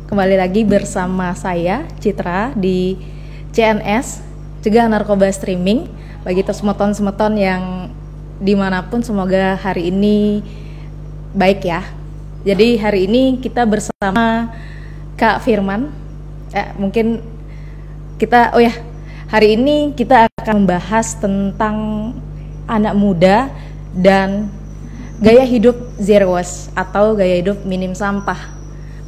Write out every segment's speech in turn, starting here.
Kembali lagi bersama saya, Citra, di CNS, Cegah Narkoba Streaming. Bagi semeton-semeton yang dimanapun, semoga hari ini baik ya. Jadi hari ini kita bersama Kak Firman. Mungkin kita, hari ini kita akan membahas tentang anak muda dan gaya hidup zero waste atau gaya hidup minim sampah.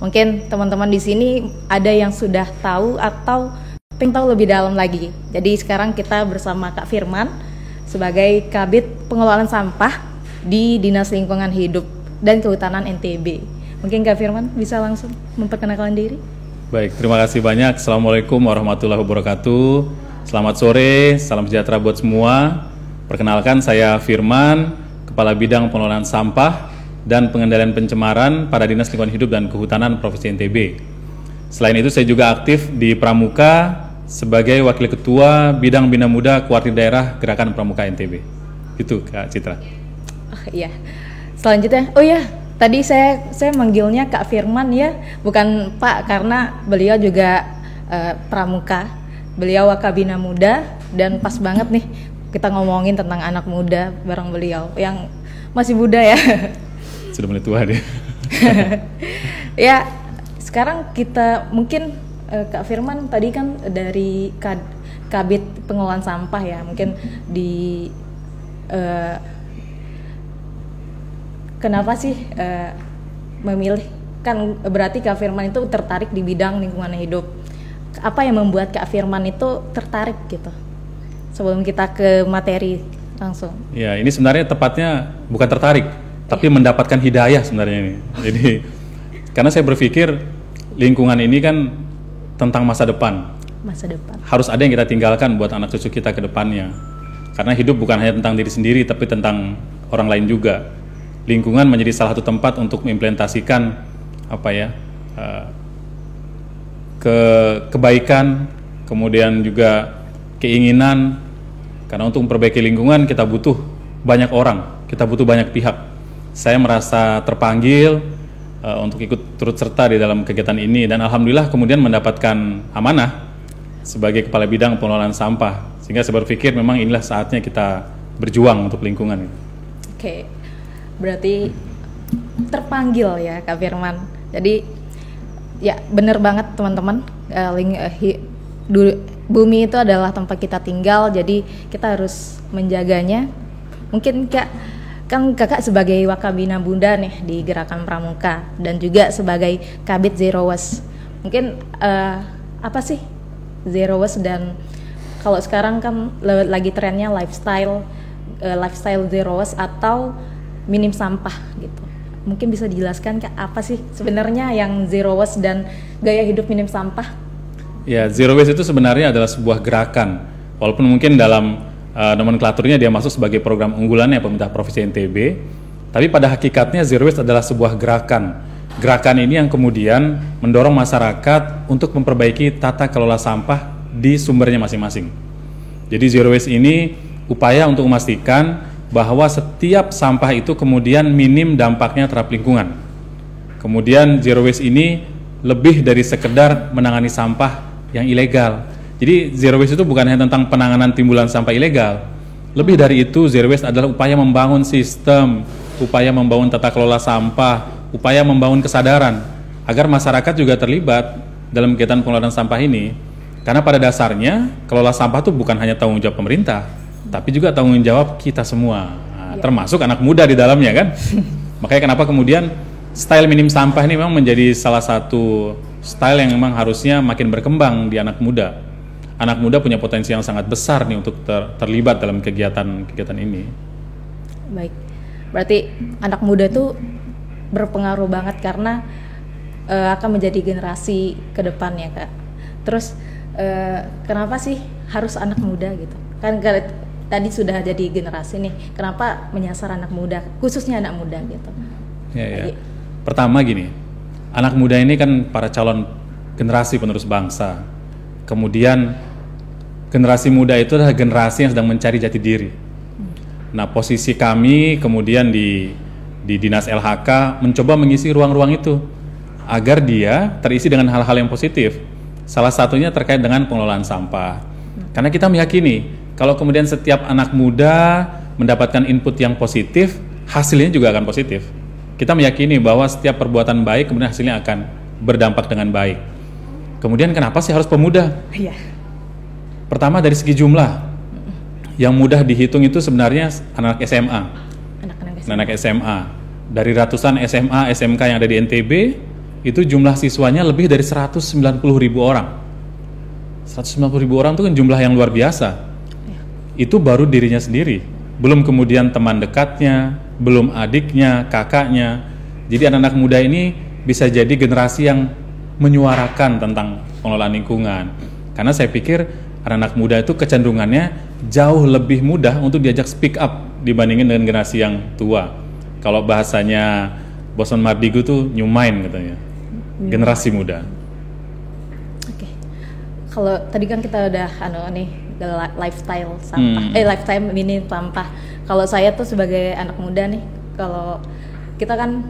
Mungkin teman-teman di sini ada yang sudah tahu atau pengen tahu lebih dalam lagi. Jadi sekarang kita bersama Kak Firman sebagai Kabid Pengelolaan Sampah di Dinas Lingkungan Hidup dan Kehutanan NTB. Mungkin Kak Firman bisa langsung memperkenalkan diri. Baik, terima kasih banyak. Assalamualaikum warahmatullahi wabarakatuh. Selamat sore, salam sejahtera buat semua. Perkenalkan, saya Firman, Kepala Bidang Pengelolaan Sampah dan Pengendalian Pencemaran pada Dinas Lingkungan Hidup dan Kehutanan Provinsi NTB. Selain itu, saya juga aktif di Pramuka sebagai Wakil Ketua Bidang Bina Muda Kuartir Daerah Gerakan Pramuka NTB. Itu Kak Citra. Oh iya. Selanjutnya, tadi saya manggilnya Kak Firman ya, bukan Pak, karena beliau juga Pramuka. Beliau Wakabina Muda dan pas banget nih kita ngomongin tentang anak muda bareng beliau yang masih muda ya. Sudah mulai tua dia. Ya, sekarang kita mungkin Kak Firman tadi kan dari Kabid Pengelolaan Sampah ya, mungkin di kenapa sih memilih, kan berarti Kak Firman itu tertarik di bidang lingkungan hidup. Apa yang membuat Kak Firman itu tertarik gitu? Sebelum kita ke materi langsung. Ya, ini sebenarnya tepatnya bukan tertarik, tapi mendapatkan hidayah sebenarnya ini. Jadi karena saya berpikir lingkungan ini kan tentang masa depan. Masa depan. Harus ada yang kita tinggalkan buat anak cucu kita ke depannya. Karena hidup bukan hanya tentang diri sendiri, tapi tentang orang lain juga. Lingkungan menjadi salah satu tempat untuk mengimplementasikan kebaikan, kemudian juga keinginan. Karena untuk memperbaiki lingkungan kita butuh banyak orang, kita butuh banyak pihak. Saya merasa terpanggil untuk ikut turut serta di dalam kegiatan ini dan alhamdulillah kemudian mendapatkan amanah sebagai Kepala Bidang Pengelolaan Sampah, sehingga saya berpikir memang inilah saatnya kita berjuang untuk lingkungan. Oke, berarti terpanggil ya Kak Firman. Jadi ya benar banget teman-teman, bumi itu adalah tempat kita tinggal, jadi kita harus menjaganya. Mungkin Kakak sebagai Wakabina Muda nih di Gerakan Pramuka dan juga sebagai Kabid Zero Waste. Mungkin apa sih Zero Waste, dan kalau sekarang kan lagi trennya lifestyle Zero Waste atau minim sampah gitu. Mungkin bisa dijelaskan Kak, apa sih sebenarnya yang Zero Waste dan gaya hidup minim sampah? Ya, Zero Waste itu sebenarnya adalah sebuah gerakan. Walaupun mungkin dalam nomenklaturnya dia masuk sebagai program unggulannya pemerintah Provinsi NTB, tapi pada hakikatnya Zero Waste adalah sebuah gerakan. Gerakan ini yang kemudian mendorong masyarakat untuk memperbaiki tata kelola sampah di sumbernya masing-masing. Jadi Zero Waste ini upaya untuk memastikan bahwa setiap sampah itu kemudian minim dampaknya terhadap lingkungan. Kemudian Zero Waste ini lebih dari sekedar menangani sampah yang ilegal. Jadi Zero Waste itu bukan hanya tentang penanganan timbulan sampah ilegal. Lebih dari itu, Zero Waste adalah upaya membangun sistem, upaya membangun tata kelola sampah, upaya membangun kesadaran agar masyarakat juga terlibat dalam kegiatan pengelolaan sampah ini. Karena pada dasarnya kelola sampah itu bukan hanya tanggung jawab pemerintah, tapi juga tanggung jawab kita semua, termasuk anak muda di dalamnya kan. Makanya kenapa kemudian style minim sampah ini memang menjadi salah satu style yang memang harusnya makin berkembang di anak muda. Anak muda punya potensi yang sangat besar nih untuk terlibat dalam kegiatan ini. Baik, berarti anak muda itu berpengaruh banget karena akan menjadi generasi ke depannya Kak. Terus kenapa sih harus anak muda gitu? Kan tadi sudah jadi generasi nih, kenapa menyasar anak muda, khususnya anak muda gitu? Ya. Pertama gini, anak muda ini kan para calon generasi penerus bangsa. Kemudian generasi muda itu adalah generasi yang sedang mencari jati diri. Nah, posisi kami kemudian di Dinas LHK mencoba mengisi ruang-ruang itu agar dia terisi dengan hal-hal yang positif. Salah satunya terkait dengan pengelolaan sampah. Karena kita meyakini kalau kemudian setiap anak muda mendapatkan input yang positif, hasilnya juga akan positif. Kita meyakini bahwa setiap perbuatan baik kemudian hasilnya akan berdampak dengan baik. Kemudian kenapa sih harus pemuda? Iya. Pertama dari segi jumlah. Yang mudah dihitung itu sebenarnya anak SMA. Anak SMA. Dari ratusan SMA, SMK yang ada di NTB, itu jumlah siswanya lebih dari 190.000 orang. 190.000 orang itu kan jumlah yang luar biasa. Itu baru dirinya sendiri, belum kemudian teman dekatnya, belum adiknya, kakaknya. Jadi anak-anak muda ini bisa jadi generasi yang menyuarakan tentang pengelolaan lingkungan. Karena saya pikir anak-anak muda itu kecenderungannya jauh lebih mudah untuk diajak speak up dibandingin dengan generasi yang tua. Kalau bahasanya Boson Mardigu tuh new mind katanya, generasi muda. Oke. Kalau tadi kan kita udah lifestyle sampah, lifetime ini sampah. Kalau saya tuh sebagai anak muda nih, kalau kita kan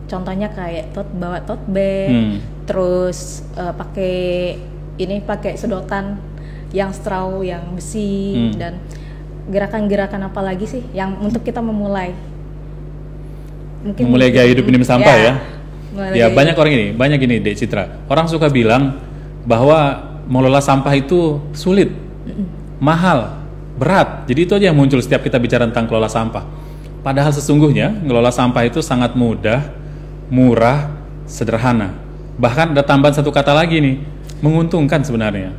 contohnya kayak bawa tote bag, terus pakai sedotan yang straw, yang besi, dan gerakan-gerakan apa lagi sih yang untuk kita memulai gaya hidup minimum sampah ya. Ya banyak ini Dek Citra. Orang suka bilang bahwa mengelola sampah itu sulit, mahal, berat. Jadi itu aja yang muncul setiap kita bicara tentang kelola sampah. Padahal sesungguhnya mengelola sampah itu sangat mudah, murah, sederhana. Bahkan ada tambahan satu kata lagi nih, menguntungkan sebenarnya.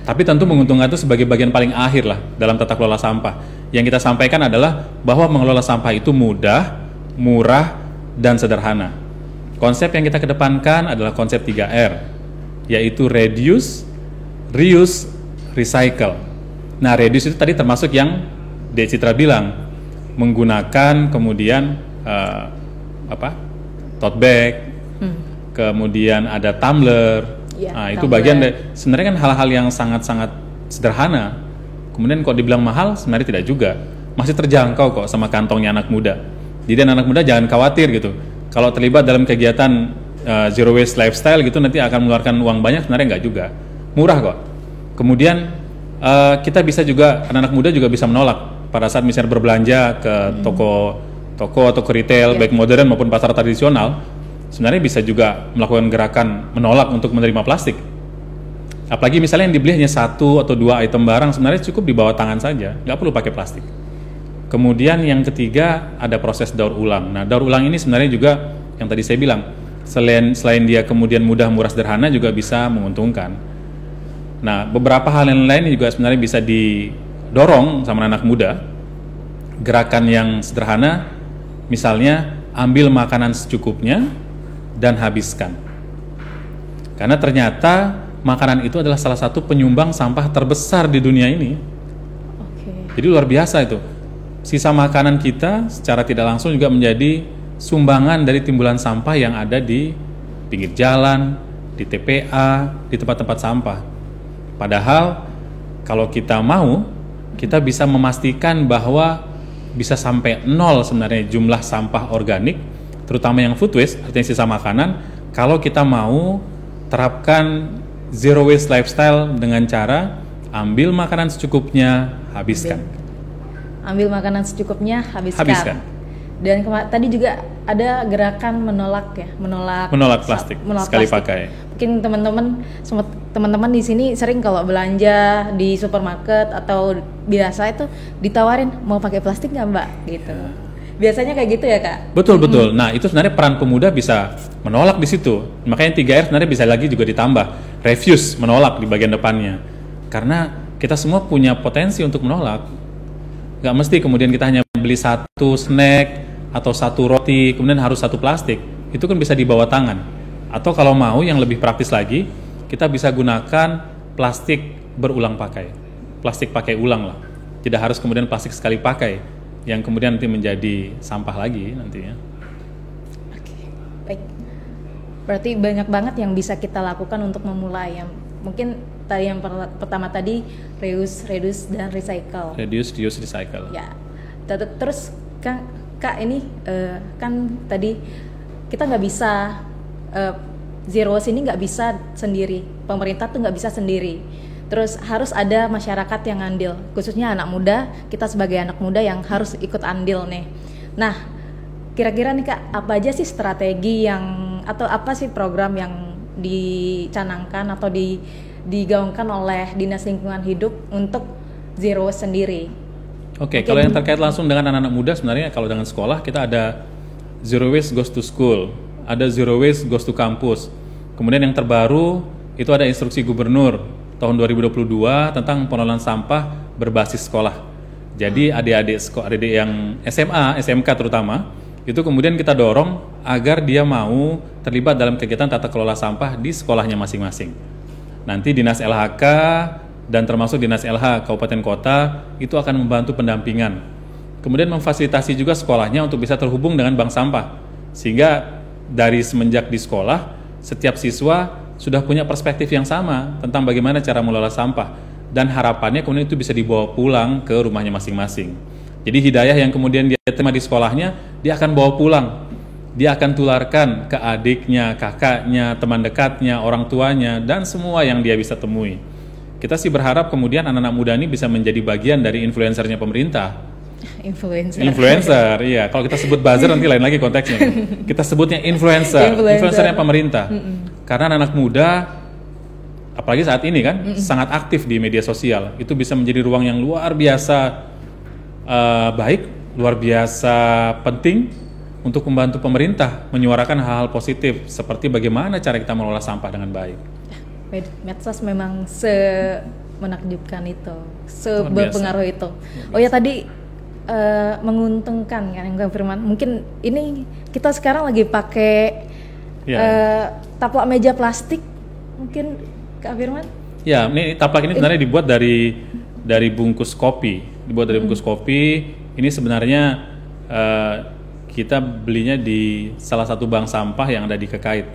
Tapi tentu menguntungkan itu sebagai bagian paling akhir lah dalam tata kelola sampah. Yang kita sampaikan adalah bahwa mengelola sampah itu mudah, murah, dan sederhana. Konsep yang kita kedepankan adalah konsep 3R, yaitu reduce, reuse, recycle. Nah, reduce itu tadi termasuk yang Dek Citra bilang, menggunakan kemudian tote bag, kemudian ada tumbler. Nah, itu bagian dari, sebenarnya kan hal-hal yang sangat-sangat sederhana. Kemudian kok dibilang mahal, sebenarnya tidak juga. Masih terjangkau kok sama kantongnya anak muda. Jadi anak muda jangan khawatir gitu. Kalau terlibat dalam kegiatan zero waste lifestyle gitu nanti akan mengeluarkan uang banyak, sebenarnya enggak juga. Murah kok. Kemudian kita bisa juga, anak-anak muda juga bisa menolak pada saat misalnya berbelanja ke toko atau ke retail, baik modern maupun pasar tradisional. Sebenarnya bisa juga melakukan gerakan menolak untuk menerima plastik. Apalagi misalnya yang dibeli hanya 1 atau 2 item barang, sebenarnya cukup dibawa tangan saja, nggak perlu pakai plastik. Kemudian yang ketiga ada proses daur ulang. Nah, daur ulang ini sebenarnya juga yang tadi saya bilang, selain dia kemudian mudah, murah, sederhana, juga bisa menguntungkan. Nah, beberapa hal yang lain juga sebenarnya bisa didorong sama anak muda. Gerakan yang sederhana, misalnya ambil makanan secukupnya dan habiskan. Karena ternyata makanan itu adalah salah satu penyumbang sampah terbesar di dunia ini. Jadi luar biasa itu. Sisa makanan kita secara tidak langsung juga menjadi sumbangan dari timbulan sampah yang ada di pinggir jalan, di TPA, di tempat-tempat sampah. Padahal kalau kita mau, kita bisa memastikan bahwa bisa sampai 0 sebenarnya jumlah sampah organik, terutama yang food waste, artinya sisa makanan, kalau kita mau terapkan zero waste lifestyle dengan cara ambil makanan secukupnya, habiskan. Ambil makanan secukupnya, habiskan. Dan tadi juga ada gerakan menolak plastik, sekali pakai. Mungkin teman-teman di sini sering kalau belanja di supermarket atau biasa itu ditawarin mau pakai plastik nggak Mbak gitu. Biasanya kayak gitu ya Kak? Betul. Nah, itu sebenarnya peran pemuda bisa menolak di situ. Makanya 3R sebenarnya bisa lagi juga ditambah. Refuse, menolak di bagian depannya. Karena kita semua punya potensi untuk menolak. Gak mesti kemudian kita hanya beli 1 snack atau 1 roti, kemudian harus 1 plastik. Itu kan bisa dibawa tangan. Atau kalau mau yang lebih praktis lagi, kita bisa gunakan plastik berulang pakai. Plastik pakai ulang lah. Tidak harus kemudian plastik sekali pakai yang kemudian nanti menjadi sampah lagi nantinya. Oke, baik. Berarti banyak banget yang bisa kita lakukan untuk memulai. Yang mungkin tadi yang pertama tadi reuse, dan recycle. Reduce, reuse, recycle. Ya. Terus Kak ini kan tadi kita nggak bisa zero waste ini nggak bisa sendiri, pemerintah tuh nggak bisa sendiri. Terus harus ada masyarakat yang andil, khususnya anak muda, kita sebagai anak muda yang harus ikut andil nih. Nah, kira-kira nih Kak, apa aja sih strategi yang atau apa sih program yang dicanangkan atau digaungkan oleh Dinas Lingkungan Hidup untuk zero waste sendiri? Oke, kalau yang terkait langsung dengan anak-anak muda, sebenarnya kalau dengan sekolah kita ada zero waste goes to school, ada zero waste goes to campus. Kemudian yang terbaru itu ada instruksi gubernur tahun 2022 tentang pengelolaan sampah berbasis sekolah. Jadi adik-adik yang SMA, SMK terutama, itu kemudian kita dorong agar dia mau terlibat dalam kegiatan tata kelola sampah di sekolahnya masing-masing. Nanti Dinas LHK dan termasuk Dinas LH Kabupaten Kota itu akan membantu pendampingan. Kemudian memfasilitasi juga sekolahnya untuk bisa terhubung dengan bank sampah. Sehingga dari semenjak di sekolah, setiap siswa sudah punya perspektif yang sama tentang bagaimana cara mengelola sampah, dan harapannya kemudian itu bisa dibawa pulang ke rumahnya masing-masing. Jadi hidayah yang kemudian dia terima di sekolahnya, dia akan bawa pulang, dia akan tularkan ke adiknya, kakaknya, teman dekatnya, orang tuanya, dan semua yang dia bisa temui. Kita sih berharap kemudian anak-anak muda ini bisa menjadi bagian dari influencernya pemerintah. Influencer, iya. Kalau kita sebut buzzer nanti lain lagi konteksnya. Kita sebutnya influencernya pemerintah. Karena anak muda, apalagi saat ini kan, sangat aktif di media sosial. Itu bisa menjadi ruang yang luar biasa baik, luar biasa penting untuk membantu pemerintah menyuarakan hal-hal positif seperti bagaimana cara kita mengelola sampah dengan baik. Medsos memang menakjubkan itu, berpengaruh itu. Oh ya tadi menguntungkan kan yang Firman. Mungkin ini kita sekarang lagi pakai taplak meja plastik, mungkin Kak Firman? Ya, ini taplak ini sebenarnya dibuat dari bungkus kopi. Bungkus kopi. Ini sebenarnya kita belinya di salah satu bank sampah yang ada di Kekait.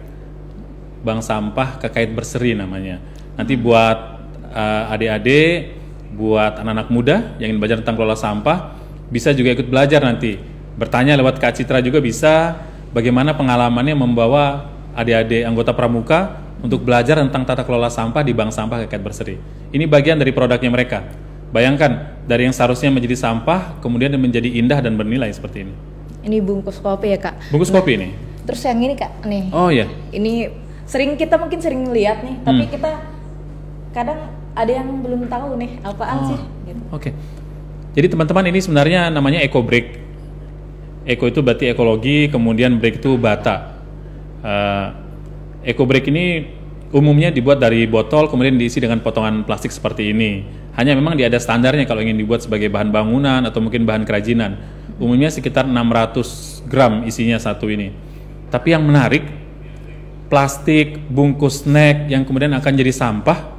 Bank sampah Kekait Berseri namanya. Nanti buat adik-adik, buat anak-anak muda yang ingin belajar tentang kelola sampah, bisa juga ikut belajar nanti. Bertanya lewat Kak Citra juga bisa, bagaimana pengalamannya membawa adik-adik anggota pramuka untuk belajar tentang tata kelola sampah di Bank Sampah Kekait Berseri. Ini bagian dari produknya mereka. Bayangkan, dari yang seharusnya menjadi sampah, kemudian menjadi indah dan bernilai seperti ini. Ini bungkus kopi ya Kak? Bungkus kopi ini. Terus yang ini Kak, nih. Oh iya. Ini kita mungkin sering lihat nih, tapi kita kadang ada yang belum tahu nih apaan sih. Gitu. Oke. Jadi teman-teman, ini sebenarnya namanya Eco Break. Eco itu berarti ekologi, kemudian break itu bata. Eco Break ini umumnya dibuat dari botol, kemudian diisi dengan potongan plastik seperti ini. Hanya memang dia ada standarnya kalau ingin dibuat sebagai bahan bangunan atau mungkin bahan kerajinan. Umumnya sekitar 600 gram isinya satu ini. Tapi yang menarik, plastik, bungkus snack yang kemudian akan jadi sampah,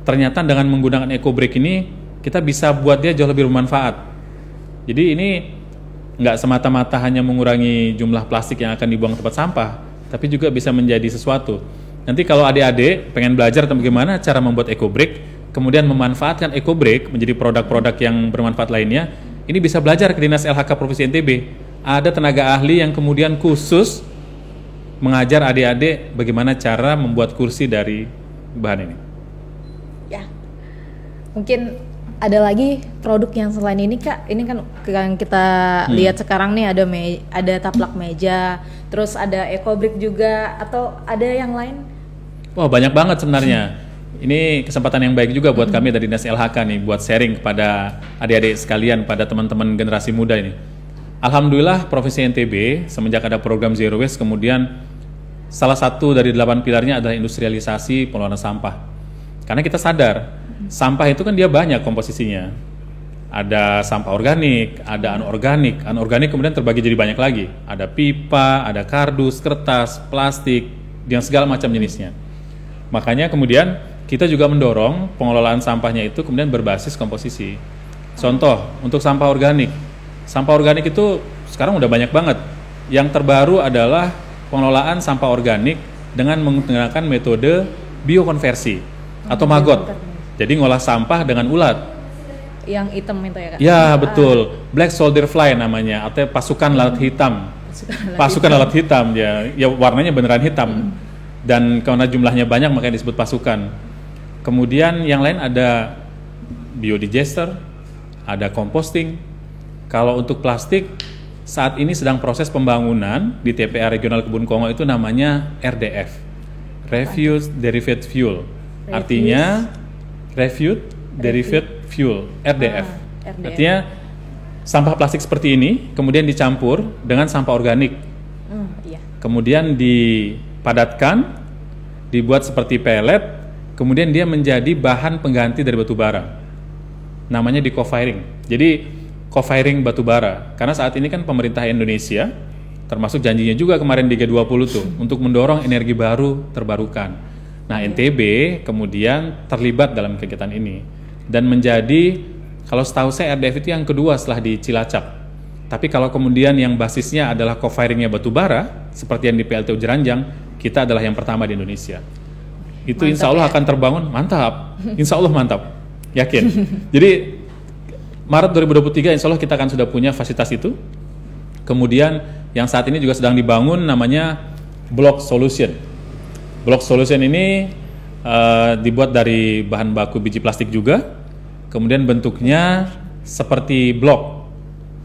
ternyata dengan menggunakan Eco Break ini, kita bisa buat dia jauh lebih bermanfaat. Jadi ini nggak semata-mata hanya mengurangi jumlah plastik yang akan dibuang tempat sampah, tapi juga bisa menjadi sesuatu. Nanti kalau adik-adik pengen belajar tentang bagaimana cara membuat Eco Break, kemudian memanfaatkan Eco Break menjadi produk-produk yang bermanfaat lainnya, ini bisa belajar ke Dinas LHK Provinsi NTB. Ada tenaga ahli yang kemudian khusus mengajar adik-adik bagaimana cara membuat kursi dari bahan ini. Ya, mungkin ada lagi produk yang selain ini Kak. Ini kan yang kita lihat sekarang nih, ada taplak meja, terus ada Eco Break juga, atau ada yang lain? Wah, banyak banget sebenarnya. Ini kesempatan yang baik juga buat kami dari Dinas LHK nih, buat sharing kepada adik-adik sekalian, pada teman-teman generasi muda ini. Alhamdulillah Provinsi NTB semenjak ada program Zero Waste, kemudian salah satu dari 8 pilarnya adalah industrialisasi pengelolaan sampah. Karena kita sadar, sampah itu kan dia banyak komposisinya. Ada sampah organik, ada anorganik. Anorganik kemudian terbagi jadi banyak lagi. Ada pipa, ada kardus, kertas, plastik, yang segala macam jenisnya. Makanya kemudian kita juga mendorong pengelolaan sampahnya itu kemudian berbasis komposisi. Contoh, untuk sampah organik. Sampah organik itu sekarang udah banyak banget. Yang terbaru adalah pengelolaan sampah organik dengan menggunakan metode biokonversi atau maggot. Jadi ngolah sampah dengan ulat. Yang hitam itu ya Kak? Ya betul, black soldier fly namanya, atau pasukan laut hitam. Pasukan alat hitam ya, ya warnanya beneran hitam. Dan karena jumlahnya banyak makanya disebut pasukan. Kemudian yang lain ada biodigester, ada composting. Kalau untuk plastik saat ini sedang proses pembangunan di TPA Regional Kebun Kongo itu namanya RDF, Refuse Derived Fuel. Artinya Refuse Derived Fuel, RDF. RDF. Artinya sampah plastik seperti ini kemudian dicampur dengan sampah organik. Iya. Kemudian Dipadatkan, dibuat seperti pelet, kemudian dia menjadi bahan pengganti dari batu bara. Namanya di co-firing. Jadi co-firing batu bara. Karena saat ini kan pemerintah Indonesia, termasuk janjinya juga kemarin di G20 tuh, untuk mendorong energi baru terbarukan. Nah, NTB kemudian terlibat dalam kegiatan ini dan menjadi, kalau setahu saya RDF itu yang kedua setelah di Cilacap. Tapi kalau kemudian yang basisnya adalah co-firingnya batu bara, seperti yang di PLTU Jeranjang, kita adalah yang pertama di Indonesia. Itu Mantap, insya Allah ya? akan terbangun, mantap. Insya Allah mantap, yakin. Jadi Maret 2023 insya Allah kita akan sudah punya fasilitas itu. Kemudian yang saat ini juga sedang dibangun namanya Block Solution. Block Solution ini dibuat dari bahan baku biji plastik juga. Kemudian bentuknya seperti blok.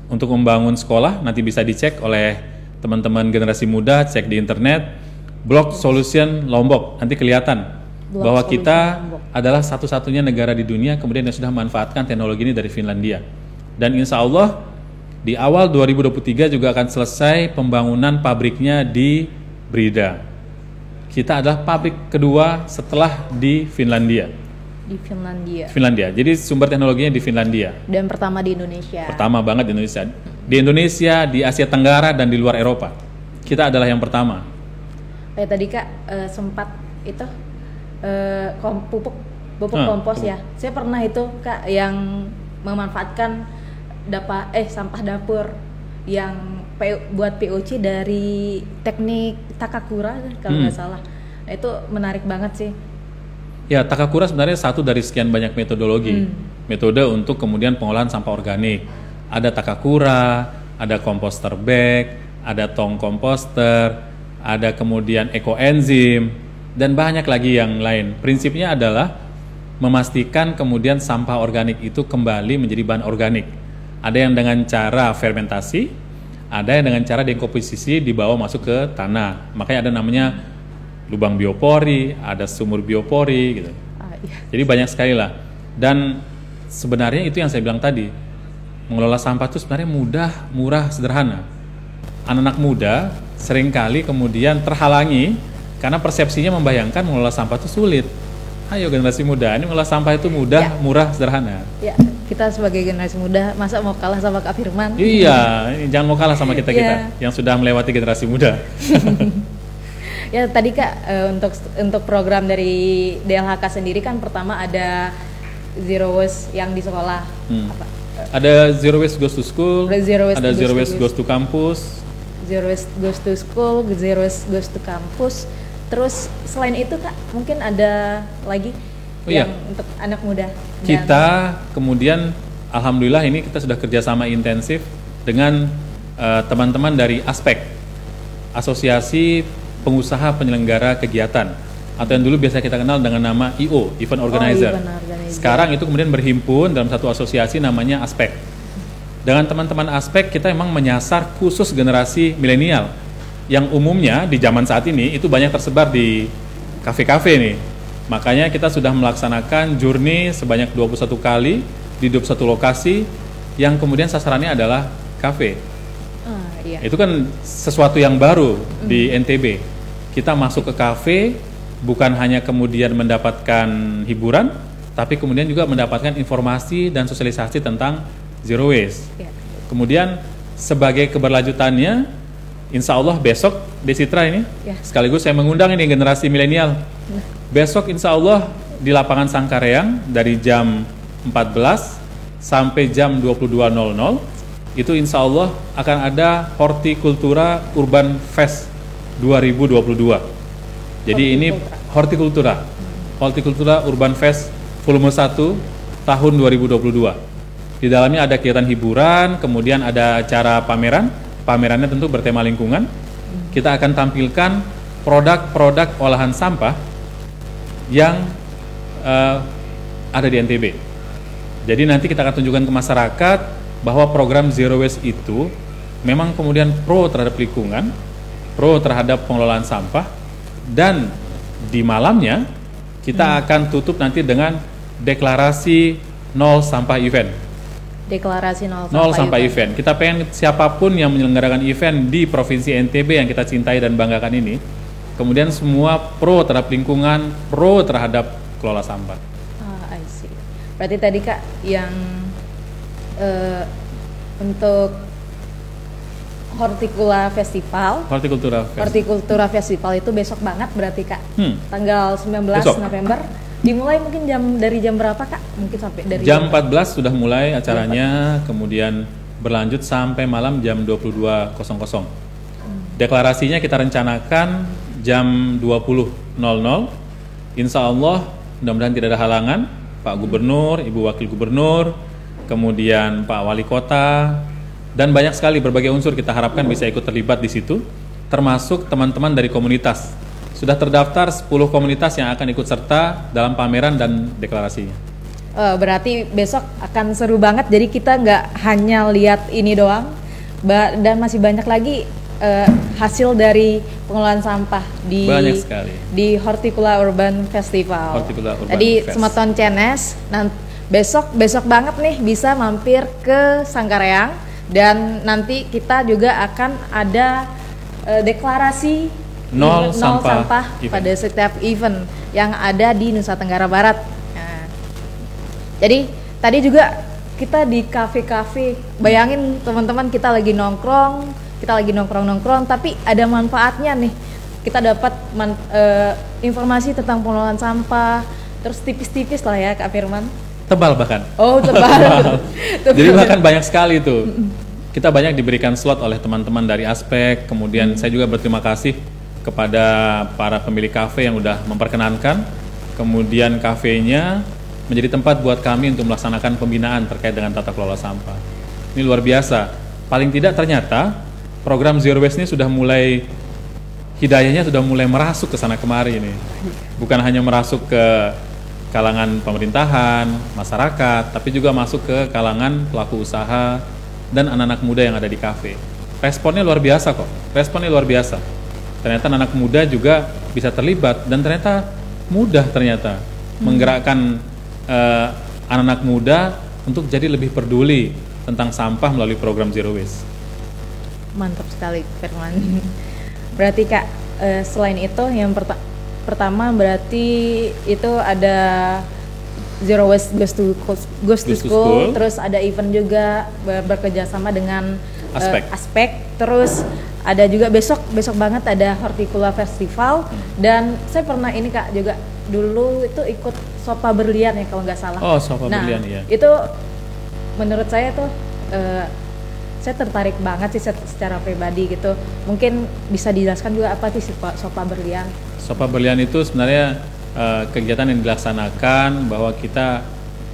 Untuk membangun sekolah nanti bisa dicek oleh teman-teman generasi muda, cek di internet. Block Solution Lombok, nanti kelihatan Block bahwa Solution kita Lombok. adalah satu-satunya negara di dunia kemudian yang sudah memanfaatkan teknologi ini dari Finlandia. Dan insya Allah di awal 2023 juga akan selesai pembangunan pabriknya di Brida. Kita adalah pabrik kedua setelah di Finlandia. Di Finlandia. Finlandia. Jadi sumber teknologinya di Finlandia. Dan pertama di Indonesia. Pertama banget di Indonesia. Di Indonesia, di Asia Tenggara dan di luar Eropa. Kita adalah yang pertama. Kayak tadi Kak sempat itu pupuk kompos ya. Saya pernah itu Kak yang memanfaatkan sampah dapur yang buat POC dari teknik Takakura kalau nggak salah. Nah, itu menarik banget sih. Ya, Takakura sebenarnya satu dari sekian banyak metodologi. Metode untuk kemudian pengolahan sampah organik. Ada Takakura, ada komposter bag, ada tong komposter, ada kemudian ekoenzim, dan banyak lagi yang lain. Prinsipnya adalah memastikan kemudian sampah organik itu kembali menjadi bahan organik. Ada yang dengan cara fermentasi, ada yang dengan cara dekomposisi dibawa masuk ke tanah. Makanya ada namanya lubang biopori, ada sumur biopori gitu. Iya. Jadi banyak sekali lah. Dan sebenarnya itu yang saya bilang tadi, mengelola sampah itu sebenarnya mudah, murah, sederhana. Anak-anak muda seringkali kemudian terhalangi karena persepsinya membayangkan mengelola sampah itu sulit. Ayo generasi muda, ini mengelola sampah itu mudah, murah, sederhana. Ya, kita sebagai generasi muda masa mau kalah sama Kak Firman? Iya, jangan mau kalah sama kita-kita yang sudah melewati generasi muda. Ya tadi Kak, untuk program dari DLHK sendiri kan pertama ada Zero Waste yang di sekolah. Apa? Ada Zero Waste Goes to School, Zero Waste ada Zero Waste Goes Goes to Campus. Zero Waste Goes to School, Zero Waste Goes to Campus. Terus selain itu Kak, mungkin ada lagi yang untuk anak muda. Kita kemudian alhamdulillah ini kita sudah kerjasama intensif dengan teman-teman dari Aspek, Asosiasi Pengusaha Penyelenggara Kegiatan, atau yang dulu biasa kita kenal dengan nama IO, Event Organizer. Event Organizer. Sekarang itu kemudian berhimpun dalam satu asosiasi namanya Aspek. Dengan teman-teman Aspek kita memang menyasar khusus generasi milenial yang umumnya di zaman saat ini itu banyak tersebar di kafe-kafe nih. Makanya kita sudah melaksanakan journey sebanyak 21 kali di 21 lokasi yang kemudian sasarannya adalah kafe. Iya. Itu kan sesuatu yang baru di NTB. Kita masuk ke kafe bukan hanya kemudian mendapatkan hiburan, tapi kemudian juga mendapatkan informasi dan sosialisasi tentang zero waste. Iya. Kemudian sebagai keberlanjutannya, insya Allah besok Desitra ini, sekaligus saya mengundang ini generasi milenial. Besok insya Allah di lapangan Sangkareang dari jam 14 sampai jam 22.00 itu insya Allah akan ada Hortikultura Urban Fest 2022. Jadi ini Hortikultura Urban Fest volume 1 tahun 2022. Di dalamnya ada kegiatan hiburan, kemudian ada acara pameran pamerannya tentu bertema lingkungan. Kita akan tampilkan produk-produk olahan sampah yang ada di NTB. Jadi nanti kita akan tunjukkan ke masyarakat bahwa program Zero Waste itu memang kemudian pro terhadap lingkungan, pro terhadap pengelolaan sampah, dan di malamnya kita akan tutup nanti dengan deklarasi nol sampah event. Deklarasi nol Sampah event. Kita pengen siapapun yang menyelenggarakan event di Provinsi NTB yang kita cintai dan banggakan ini, kemudian semua pro terhadap lingkungan, pro terhadap kelola sampah. I see. Berarti tadi Kak yang untuk Horticultura Festival itu besok banget berarti Kak. Tanggal 19 besok. November. Dimulai mungkin dari jam berapa Kak? Mungkin sampai dari jam 14 sudah mulai acaranya, kemudian berlanjut sampai malam jam 22.00. Deklarasinya kita rencanakan jam 20.00. Insya Allah mudah-mudahan tidak ada halangan. Pak Gubernur, Ibu Wakil Gubernur, kemudian Pak Wali Kota, dan banyak sekali berbagai unsur kita harapkan bisa ikut terlibat di situ, termasuk teman-teman dari komunitas. Sudah terdaftar 10 komunitas yang akan ikut serta dalam pameran dan deklarasinya. Berarti besok akan seru banget. Jadi kita nggak hanya lihat ini doang, dan masih banyak lagi hasil dari pengelolaan sampah di Horticultura Urban Festival. Jadi Semeton CNS besok banget nih bisa mampir ke Sangkareang, dan nanti kita juga akan ada deklarasi nol sampah pada setiap event yang ada di Nusa Tenggara Barat. Nah, jadi tadi juga kita di kafe-kafe, bayangin teman-teman kita lagi nongkrong, tapi ada manfaatnya nih. Kita dapat informasi tentang pengelolaan sampah, terus tipis-tipis lah ya Kak Firman. Tebal bahkan. Oh, tebal. Jadi bahkan banyak sekali tuh. Kita banyak diberikan slot oleh teman-teman dari Aspek. Kemudian saya juga berterima kasih kepada para pemilik kafe yang udah memperkenankan. Kemudian kafenya menjadi tempat buat kami untuk melaksanakan pembinaan terkait dengan tata kelola sampah. Ini luar biasa. Paling tidak ternyata program Zero Waste ini sudah mulai, hidayahnya sudah mulai merasuk ke sana kemari ini. Bukan hanya merasuk ke kalangan pemerintahan, masyarakat, tapi juga masuk ke kalangan pelaku usaha dan anak-anak muda yang ada di kafe. Responnya luar biasa kok, Ternyata anak muda juga bisa terlibat, dan ternyata mudah menggerakkan anak-anak muda untuk jadi lebih peduli tentang sampah melalui program Zero Waste. Mantap sekali Firman. Berarti Kak, selain itu yang pertama berarti itu ada Zero Waste Goes to School, terus ada event juga bekerja sama dengan Aspek, terus ada juga besok banget ada Horticultura Festival, dan saya pernah ini Kak juga dulu itu ikut Sopa Berlian ya kalau nggak salah. Oh, Sopa Berlian ya. Itu menurut saya tuh saya tertarik banget sih secara pribadi gitu. Mungkin bisa dijelaskan juga apa sih Sopa Berlian? Sopa Berlian itu sebenarnya kegiatan yang dilaksanakan bahwa kita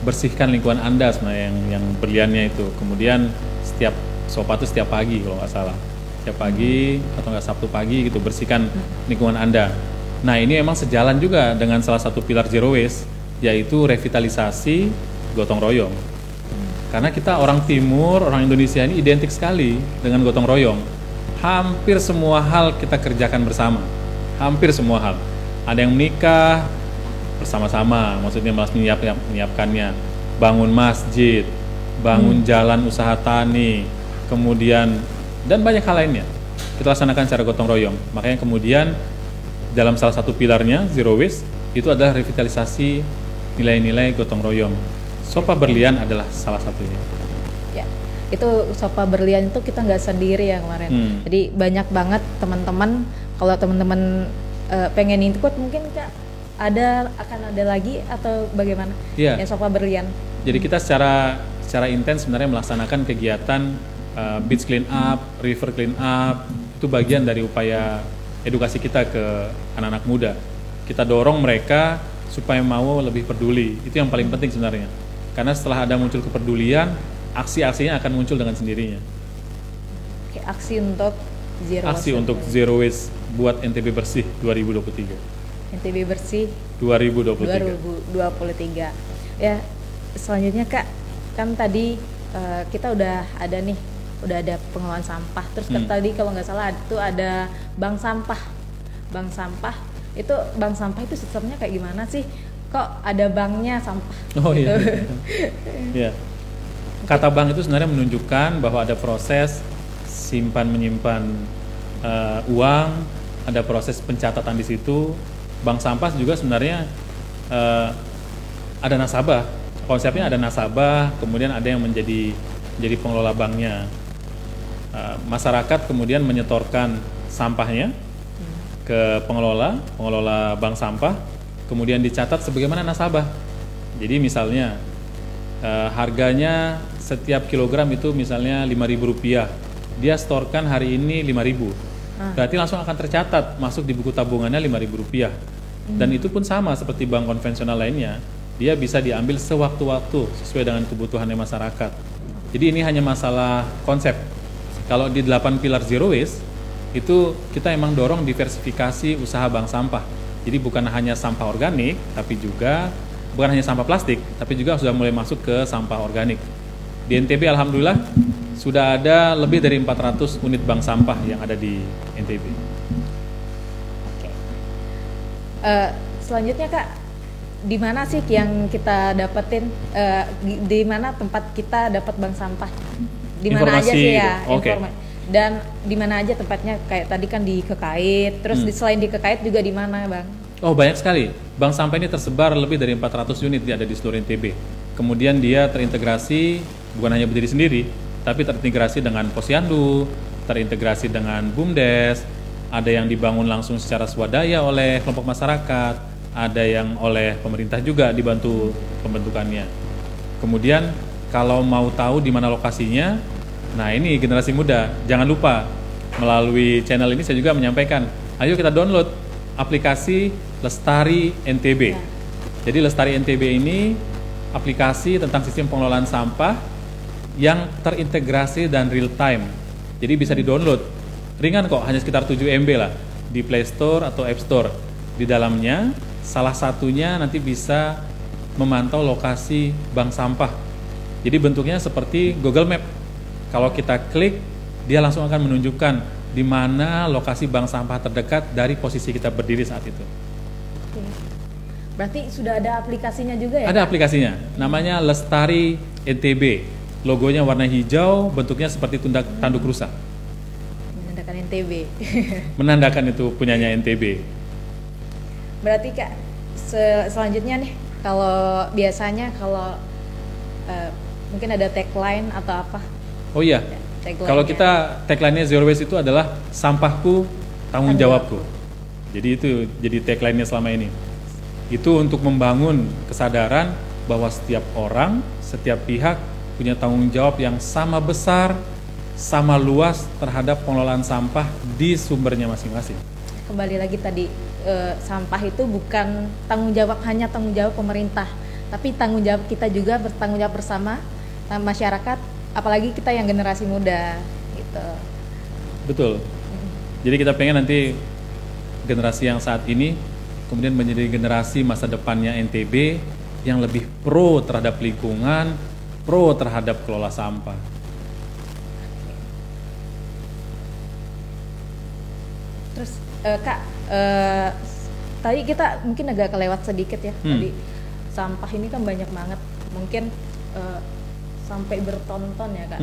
bersihkan lingkungan Anda sebenarnya yang berliannya itu. Kemudian setiap Sopa itu setiap pagi kalau nggak salah. Setiap pagi atau nggak Sabtu pagi gitu bersihkan lingkungan Anda. Nah, ini memang sejalan juga dengan salah satu pilar Zero Waste, yaitu revitalisasi gotong royong. Karena kita orang Timur, orang Indonesia ini identik sekali dengan gotong royong. Hampir semua hal kita kerjakan bersama. Hampir semua hal. Ada yang menikah bersama-sama, maksudnya malas menyiapkannya. Bangun masjid, bangun jalan usaha tani, kemudian dan banyak hal lainnya. Kita laksanakan secara gotong royong. Makanya kemudian dalam salah satu pilarnya Zero Waste itu adalah revitalisasi nilai-nilai gotong royong. Sopa Berlian adalah salah satunya. Ya, itu Sopa Berlian itu kita nggak sendiri ya kemarin. Jadi banyak banget teman-teman. Kalau teman-teman pengen ikut mungkin Kak akan ada lagi atau bagaimana? Iya. Yang Sopa Berlian. Jadi kita secara intens sebenarnya melaksanakan kegiatan beach clean up, river clean up. Itu bagian dari upaya edukasi kita ke anak-anak muda. Kita dorong mereka supaya mau lebih peduli. Itu yang paling penting sebenarnya. Karena setelah ada muncul kepedulian, aksi-aksinya akan muncul dengan sendirinya. Oke, aksi untuk zero Aksi waste. untuk zero waste buat NTB bersih 2023. NTB bersih 2023. 2023. Ya, selanjutnya Kak, kan tadi kita udah ada pengelolaan sampah. Terus kan tadi kalau nggak salah itu ada bank sampah. Bank sampah itu sistemnya kayak gimana sih? Kok ada banknya sampah? Oh gitu. iya. Iya. Kata bank itu sebenarnya menunjukkan bahwa ada proses simpan menyimpan uang, ada proses pencatatan di situ. Bank sampah juga sebenarnya ada nasabah. Konsepnya ada nasabah, kemudian ada yang menjadi pengelola banknya. Masyarakat kemudian menyetorkan sampahnya ke pengelola bank sampah, kemudian dicatat sebagaimana nasabah. Jadi misalnya harganya setiap kilogram itu misalnya Rp5.000, dia setorkan hari ini 5.000, berarti langsung akan tercatat masuk di buku tabungannya Rp5.000. Dan itu pun sama seperti bank konvensional lainnya, dia bisa diambil sewaktu-waktu sesuai dengan kebutuhannya masyarakat. Jadi ini hanya masalah konsep. Kalau di 8 pilar zero waste itu kita emang dorong diversifikasi usaha bank sampah. Jadi bukan hanya sampah organik, tapi juga bukan hanya sampah plastik, tapi juga sudah mulai masuk ke sampah organik. Di NTB alhamdulillah sudah ada lebih dari 400 unit bank sampah yang ada di NTB. Oke. Selanjutnya Kak, di mana sih yang kita dapetin? Di mana tempat kita dapat bank sampah? Di mana aja sih ya? Okay. Dan di mana aja tempatnya? Kayak tadi kan di Kekait, terus selain di Kekait juga di mana, Bang? Oh, banyak sekali. Bank sampah ini tersebar lebih dari 400 unit ada di seluruh NTB. Kemudian dia terintegrasi bukan hanya berdiri sendiri, tapi terintegrasi dengan Posyandu, terintegrasi dengan BUMDes, ada yang dibangun langsung secara swadaya oleh kelompok masyarakat, ada yang oleh pemerintah juga dibantu pembentukannya. Kemudian kalau mau tahu di mana lokasinya, nah ini generasi muda, jangan lupa melalui channel ini saya juga menyampaikan, ayo kita download aplikasi Lestari NTB. Jadi Lestari NTB ini aplikasi tentang sistem pengelolaan sampah yang terintegrasi dan real time. Jadi bisa di-download. Ringan kok, hanya sekitar 7 MB lah di Play Store atau App Store. Di dalamnya salah satunya nanti bisa memantau lokasi bank sampah. Jadi bentuknya seperti Google Map. Kalau kita klik, dia langsung akan menunjukkan di mana lokasi bank sampah terdekat dari posisi kita berdiri saat itu. Oke. Berarti sudah ada aplikasinya juga ya? Ada aplikasinya, namanya Lestari NTB. Logonya warna hijau, bentuknya seperti tanduk rusa. Menandakan NTB. Menandakan itu punyanya NTB. Berarti Kak, selanjutnya nih, kalau biasanya mungkin ada tagline atau apa? Oh iya, kalau kita tagline-nya Zero Waste itu adalah sampahku, tanggung jawabku. Jadi itu jadi tagline-nya selama ini. Itu untuk membangun kesadaran bahwa setiap orang, setiap pihak punya tanggung jawab yang sama besar, sama luas terhadap pengelolaan sampah di sumbernya masing-masing. Kembali lagi tadi, sampah itu bukan hanya tanggung jawab pemerintah, tapi tanggung jawab kita juga, bertanggung jawab bersama masyarakat, apalagi kita yang generasi muda gitu. Betul. Jadi kita pengen nanti generasi yang saat ini kemudian menjadi generasi masa depannya NTB yang lebih pro terhadap lingkungan, pro terhadap kelola sampah. Terus Kak, tadi kita mungkin agak kelewat sedikit ya. Tadi sampah ini kan banyak banget, mungkin sampai bertonton ya Kak.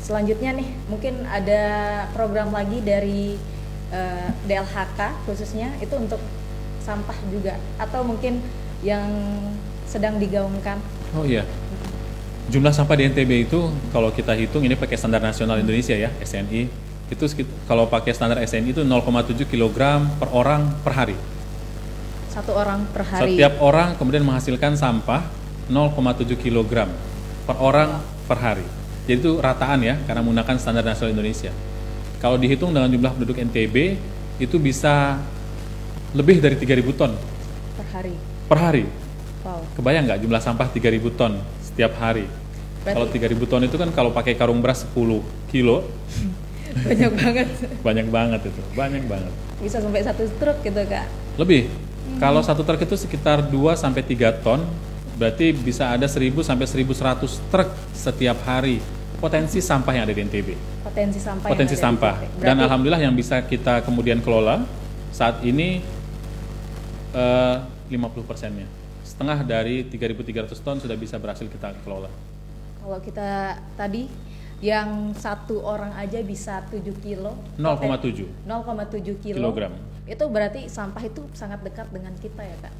Selanjutnya nih, mungkin ada program lagi dari DLHK khususnya itu untuk sampah juga, atau mungkin yang sedang digaungkan. Oh iya, jumlah sampah di NTB itu kalau kita hitung ini pakai standar nasional Indonesia ya, SNI, itu kalau pakai standar SNI itu 0,7 kg per orang per hari. Satu orang per hari. Setiap orang kemudian menghasilkan sampah 0,7 kg per orang per hari. Jadi itu rataan ya, karena menggunakan standar nasional Indonesia. Kalau dihitung dengan jumlah penduduk NTB itu bisa lebih dari 3.000 ton per hari. Per hari. Wow. Kebayang nggak jumlah sampah 3.000 ton setiap hari? Kalau 3.000 ton itu kan kalau pakai karung beras 10 kilo, banyak banget. banyak banget itu, banyak banget. Bisa sampai 1 truk gitu Kak. Lebih. Kalau 1 truk itu sekitar 2 sampai 3 ton, berarti bisa ada 1.000 sampai 1.100 truk setiap hari. Potensi sampah yang ada di NTB. Potensi sampah. Potensi yang ada di sampah. NTB. Dan Berarti alhamdulillah yang bisa kita kemudian kelola saat ini 50%-nya. Setengah dari 3.300 ton sudah bisa berhasil kita kelola. kalau kita tadi yang 1 orang aja bisa 7 kilo. 0,7 0,7 kilogram. Itu berarti sampah itu sangat dekat dengan kita ya Kak.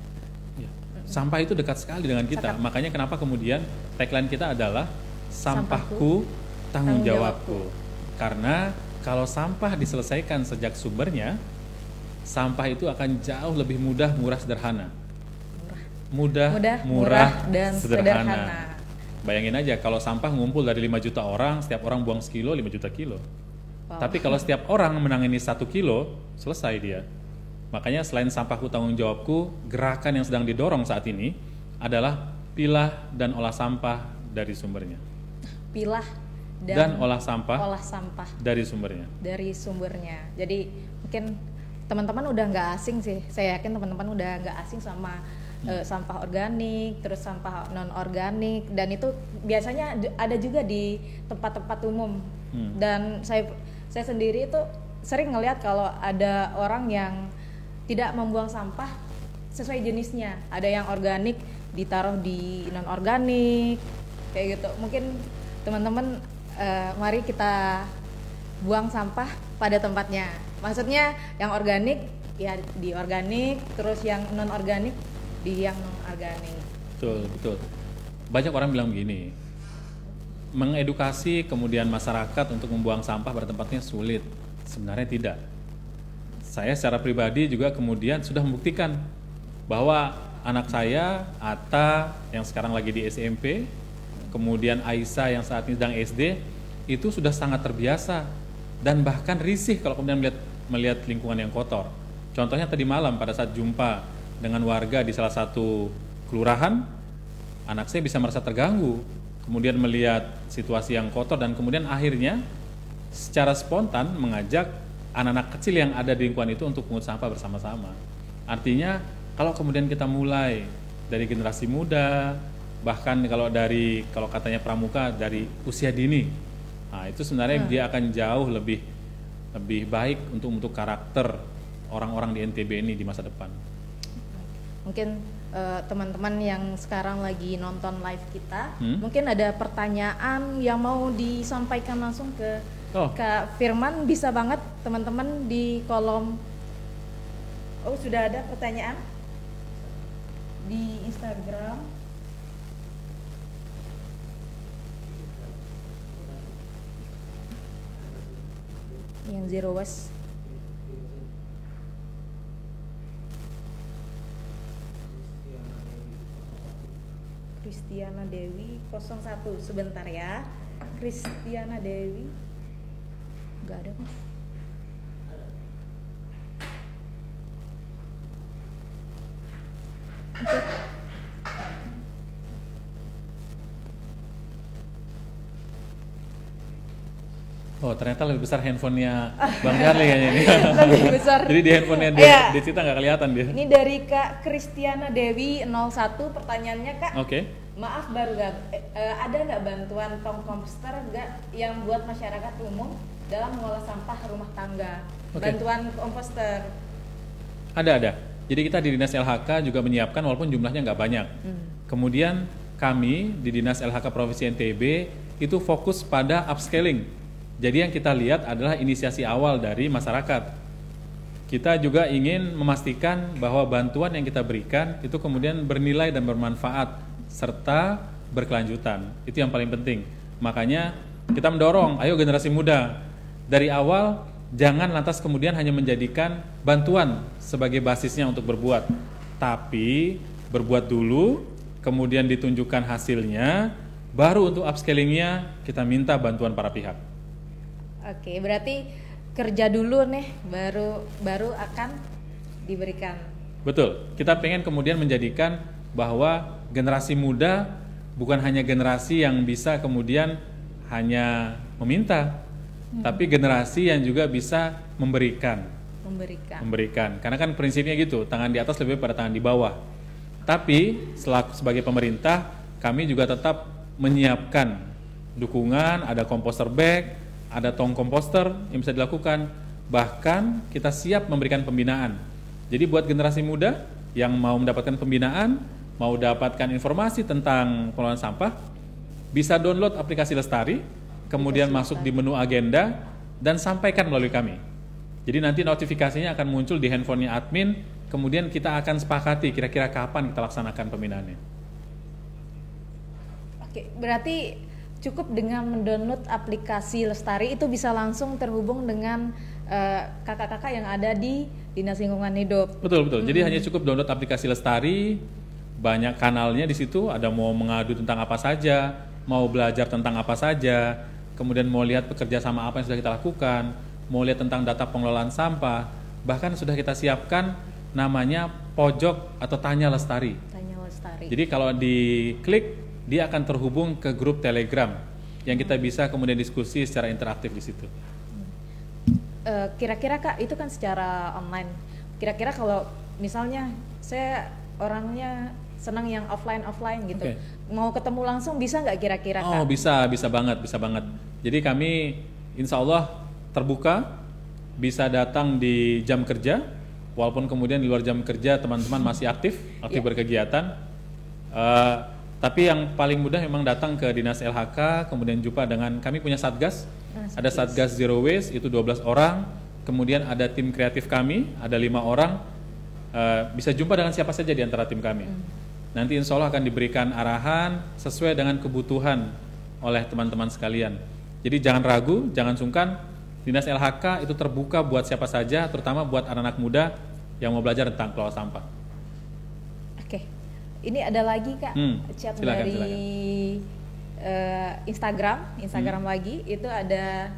Ya. Sampah itu dekat sekali dengan kita. Sangat. Makanya kenapa kemudian tagline kita adalah sampahku, tanggung jawabku. Karena kalau sampah diselesaikan sejak sumbernya, sampah itu akan jauh lebih mudah, murah, sederhana. Mudah, murah, dan sederhana. Bayangin aja kalau sampah ngumpul dari 5 juta orang, setiap orang buang sekilo, 5 juta kilo. Wow. Tapi kalau setiap orang menangani 1 kilo, selesai dia. Makanya selain sampahku tanggung jawabku, gerakan yang sedang didorong saat ini adalah pilah dan olah sampah dari sumbernya. Pilah Dan olah sampah dari sumbernya. Dari sumbernya. Jadi mungkin teman-teman udah nggak asing sih. Saya yakin teman-teman udah nggak asing sama sampah organik, terus sampah non organik, dan itu biasanya ada juga di tempat-tempat umum. Dan saya sendiri itu sering ngelihat kalau ada orang yang tidak membuang sampah sesuai jenisnya. Ada yang organik ditaruh di non organik kayak gitu. Mungkin teman-teman mari kita buang sampah pada tempatnya. Maksudnya yang organik ya di organik, terus yang non organik di yang non organik. Betul. Banyak orang bilang begini, mengedukasi kemudian masyarakat untuk membuang sampah pada tempatnya sulit. Sebenarnya tidak. Saya secara pribadi juga kemudian sudah membuktikan bahwa anak saya, Atta yang sekarang lagi di SMP, kemudian Aisyah yang saat ini sedang SD, itu sudah sangat terbiasa dan bahkan risih kalau kemudian melihat lingkungan yang kotor. Contohnya tadi malam pada saat jumpa dengan warga di salah satu kelurahan, anak saya bisa merasa terganggu, kemudian melihat situasi yang kotor dan kemudian akhirnya secara spontan mengajak anak-anak kecil yang ada di lingkungan itu untuk pungut sampah bersama-sama. Artinya kalau kemudian kita mulai dari generasi muda, bahkan kalau katanya pramuka dari usia dini, nah itu sebenarnya dia akan jauh lebih baik untuk karakter orang-orang di NTB ini di masa depan. Mungkin teman-teman yang sekarang lagi nonton live kita, mungkin ada pertanyaan yang mau disampaikan langsung ke Kak Firman, bisa banget teman-teman di kolom. Oh, sudah ada pertanyaan di Instagram. Yang Zero Waste. Kristiana Dewi 01, sebentar ya. Kristiana Dewi nggak ada Mas. Okay. Oh, ternyata lebih besar handphonenya Bang Charlie kayaknya ini. Lebih besar. Jadi di handphonenya dia Cita nggak kelihatan dia. Ini dari Kak Kristiana Dewi 01, pertanyaannya Kak. Oke. Maaf baru ada nggak bantuan tong komposter yang buat masyarakat umum dalam mengolah sampah rumah tangga? Bantuan komposter. Ada. Jadi kita di Dinas LHK juga menyiapkan walaupun jumlahnya nggak banyak. Kemudian kami di Dinas LHK Provinsi NTB itu fokus pada upscaling. Jadi yang kita lihat adalah inisiasi awal dari masyarakat. Kita juga ingin memastikan bahwa bantuan yang kita berikan itu kemudian bernilai dan bermanfaat serta berkelanjutan. Itu yang paling penting. Makanya kita mendorong, ayo generasi muda dari awal jangan lantas kemudian hanya menjadikan bantuan sebagai basisnya untuk berbuat, tapi berbuat dulu, kemudian ditunjukkan hasilnya, baru untuk upscalingnya kita minta bantuan para pihak. Oke, berarti kerja dulu nih, baru akan diberikan. Betul, kita pengen kemudian menjadikan bahwa generasi muda bukan hanya generasi yang bisa kemudian hanya meminta, tapi generasi yang juga bisa memberikan. Karena kan prinsipnya gitu, tangan di atas lebih pada tangan di bawah. Tapi sebagai pemerintah, kami juga tetap menyiapkan dukungan, ada komposter bag, ada tong komposter yang bisa dilakukan. Bahkan kita siap memberikan pembinaan. Jadi buat generasi muda yang mau mendapatkan pembinaan, mau dapatkan informasi tentang pengelolaan sampah, bisa download aplikasi Lestari, kemudian masuk di menu agenda dan sampaikan melalui kami. Jadi nanti notifikasinya akan muncul di handphonenya admin, kemudian kita akan sepakati kira-kira kapan kita laksanakan pembinaannya. Oke, berarti cukup dengan mendownload aplikasi Lestari itu bisa langsung terhubung dengan kakak-kakak yang ada di Dinas Lingkungan Hidup. Betul. Jadi hanya cukup download aplikasi Lestari, banyak kanalnya di situ, ada mau mengadu tentang apa saja, mau belajar tentang apa saja, kemudian mau lihat pekerja sama apa yang sudah kita lakukan, mau lihat tentang data pengelolaan sampah, bahkan sudah kita siapkan namanya pojok atau Tanya Lestari. Jadi kalau diklik, dia akan terhubung ke grup Telegram yang kita bisa kemudian diskusi secara interaktif di situ. Kira-kira Kak, itu kan secara online. Kira-kira kalau misalnya saya orangnya senang yang offline gitu, mau ketemu langsung bisa nggak kira-kira Kak? Oh bisa banget. Jadi kami insya Allah terbuka, bisa datang di jam kerja, walaupun kemudian di luar jam kerja teman-teman masih aktif berkegiatan. Tapi yang paling mudah memang datang ke Dinas LHK, kemudian jumpa dengan kami punya Satgas, ada Satgas Zero Waste itu 12 orang, kemudian ada tim kreatif kami, ada 5 orang, bisa jumpa dengan siapa saja di antara tim kami. Nanti insya Allah akan diberikan arahan sesuai dengan kebutuhan oleh teman-teman sekalian. Jadi jangan ragu, jangan sungkan. Dinas LHK itu terbuka buat siapa saja, terutama buat anak-anak muda yang mau belajar tentang kelola sampah. Oke, ini ada lagi Kak, chat dari Instagram lagi, itu ada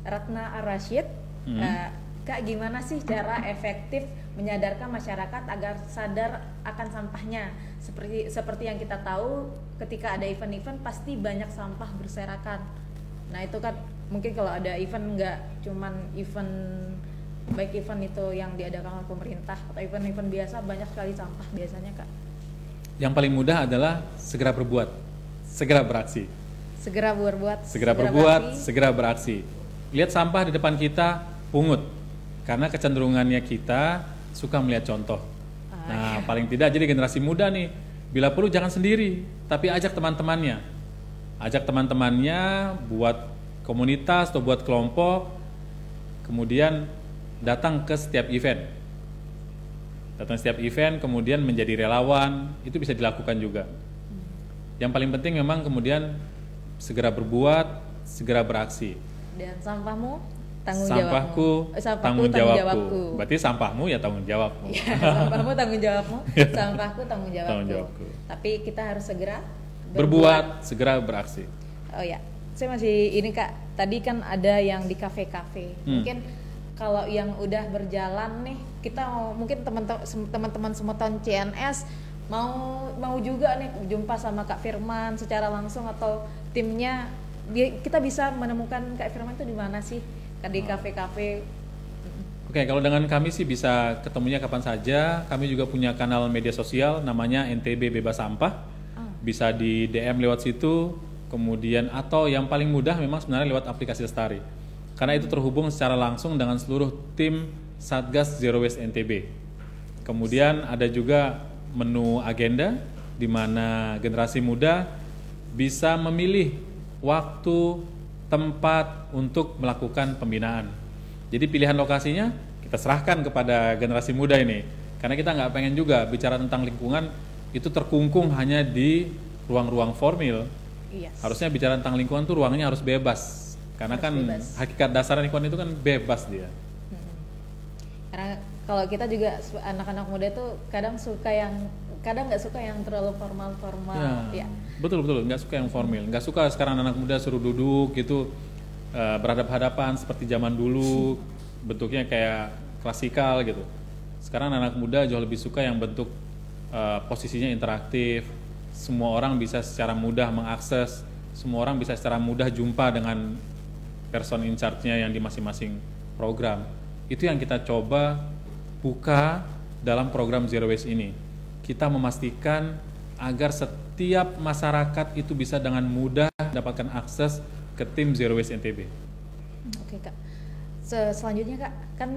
Ratna Ar-Rashid. Kak, gimana sih cara efektif menyadarkan masyarakat agar sadar akan sampahnya? Seperti yang kita tahu, ketika ada event-event pasti banyak sampah berserakan. Nah itu kan mungkin kalau ada event, nggak cuman event, baik event itu yang diadakan oleh pemerintah atau event-event biasa, banyak sekali sampah biasanya Kak. Yang paling mudah adalah segera berbuat, segera beraksi. Segera beraksi. Lihat sampah di depan kita, pungut. Karena kecenderungannya kita suka melihat contoh. Nah, paling tidak jadi generasi muda nih, bila perlu jangan sendiri, tapi ajak teman-temannya. Ajak teman-temannya buat komunitas atau buat kelompok, kemudian datang ke setiap event. Kemudian menjadi relawan, itu bisa dilakukan juga. Yang paling penting memang kemudian segera berbuat, segera beraksi. Dan sampahmu tanggung jawabku. Berarti sampahmu ya tanggung jawabmu. Ya, sampahmu tanggung jawabmu, sampahku tanggung jawabku. Tapi kita harus segera berbuat, segera beraksi. Oh ya, saya masih ini Kak, tadi kan ada yang di kafe-kafe. Mungkin kalau yang udah berjalan nih, kita mungkin teman-teman semeton CNS mau juga nih jumpa sama Kak Firman secara langsung atau timnya, kita bisa menemukan Kak Firman itu di mana sih? Di kafe-kafe. Oke, kalau dengan kami sih bisa ketemunya kapan saja. Kami juga punya kanal media sosial namanya NTB Bebas Sampah. Bisa di DM lewat situ, kemudian atau yang paling mudah memang sebenarnya lewat aplikasi Lestari. Karena itu terhubung secara langsung dengan seluruh tim Satgas Zero Waste NTB. Kemudian ada juga menu agenda di mana generasi muda bisa memilih waktu, tempat untuk melakukan pembinaan. Jadi pilihan lokasinya kita serahkan kepada generasi muda ini. Karena kita nggak pengen juga bicara tentang lingkungan itu terkungkung hanya di ruang-ruang formil. Harusnya bicara tentang lingkungan tuh ruangnya harus bebas. Karena hakikat dasar lingkungan itu kan bebas dia. Karena kalau kita juga anak-anak muda tuh kadang nggak suka yang terlalu formal. Ya. Betul, nggak suka yang formal. Nggak suka sekarang anak muda suruh duduk gitu, berhadap-hadapan seperti zaman dulu, bentuknya kayak klasikal gitu. Sekarang anak muda jauh lebih suka yang bentuk posisinya interaktif, semua orang bisa secara mudah mengakses, semua orang bisa secara mudah jumpa dengan person in charge-nya yang di masing-masing program. Itu yang kita coba buka dalam program Zero Waste ini. Kita memastikan agar setiap masyarakat itu bisa dengan mudah mendapatkan akses ke tim Zero Waste NTB. Oke Kak, selanjutnya Kak, kan